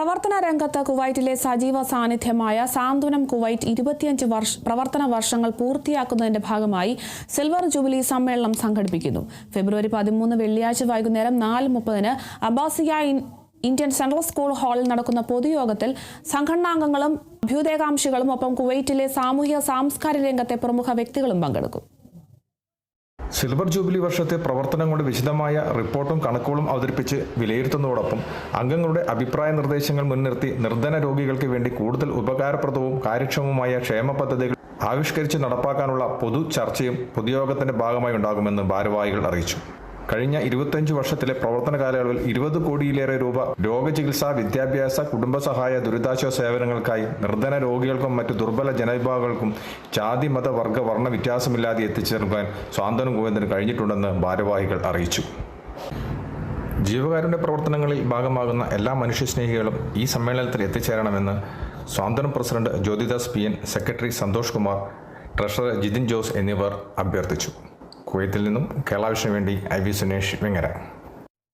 പ്രവർത്തന രംഗത്ത് കുവൈറ്റിലെ സജീവ സാന്നിധ്യമായ സാന്ത്വനം കുവൈറ്റ് 25 പ്രവർത്തന വർഷങ്ങൾ പൂർത്തിയാക്കുന്നതിന്റെ ഭാഗമായി സിൽവർ ജൂബിലി സമ്മേളനം സംഘടിപ്പിക്കുന്നു. ഫെബ്രുവരി 13 വെള്ളിയാഴ്ച വൈകുന്നേരം 4:30 അബ്ബാസിയ ഇന്ത്യൻ സെൻട്രൽ സ്കൂൾ ഹാളിൽ നടക്കുന്ന പൊതുയോഗത്തിൽ സംഘടനാംഗങ്ങളും അഭ്യുദയകാംക്ഷികളും ഒപ്പം കുവൈറ്റിലെ സാമൂഹിക സാംസ്കാരിക രംഗത്തെ പ്രമുഖ വ്യക്തികളും പങ്കെടുക്കും. സിൽവർ ജൂബിലി വർഷത്തെ പ്രവർത്തനങ്ങളുടെ വിശദമായ റിപ്പോർട്ടും കണക്കുകളും അവതരിപ്പിച്ച് വിലയിരുത്തുന്നതോടൊപ്പം അംഗങ്ങളുടെ അഭിപ്രായ നിർദ്ദേശങ്ങൾ മുൻനിർത്തി നിർധന രോഗികൾക്ക് വേണ്ടി കൂടുതൽ ഉപകാരപ്രദവും കാര്യക്ഷമവുമായ ക്ഷേമ പദ്ധതികൾ ആവിഷ്കരിച്ച് നടപ്പാക്കാനുള്ള പൊതു ചർച്ചയും പൊതുയോഗത്തിന്റെ ഭാഗമായി ഉണ്ടാകുമെന്ന് ഭാരവാഹികൾ അറിയിച്ചു. കഴിഞ്ഞ 25 വർഷത്തിലെ പ്രവർത്തന കാലയളവിൽ 20 കോടിയിലേറെ രൂപ രോഗചികിത്സ, വിദ്യാഭ്യാസ, കുടുംബസഹായ, ദുരിതാശ്വാസ സേവനങ്ങൾക്കായി നിർധന രോഗികൾക്കും മറ്റു ദുർബല ജനവിഭാഗങ്ങൾക്കും ജാതി, മത, വർഗ, വർണ്ണ വ്യത്യാസമില്ലാതെ എത്തിച്ചേർക്കാൻ സാന്ത്വനം കുവൈറ്റിന് കഴിഞ്ഞിട്ടുണ്ടെന്ന് ഭാരവാഹികൾ അറിയിച്ചു. ജീവകാരുണ്യ പ്രവർത്തനങ്ങളിൽ ഭാഗമാകുന്ന എല്ലാ മനുഷ്യസ്നേഹികളും ഈ സമ്മേളനത്തിൽ എത്തിച്ചേരണമെന്ന് Santhwanam president Jyothidas PN, secretary Santhosh Kumar, treasurer Jithin Jose എന്നിവർ അഭ്യർത്ഥിച്ചു. കുവൈത്തിൽ നിന്നും കേരള വിഷന് വേണ്ടി IV സുനേഷ് വെങ്ങര.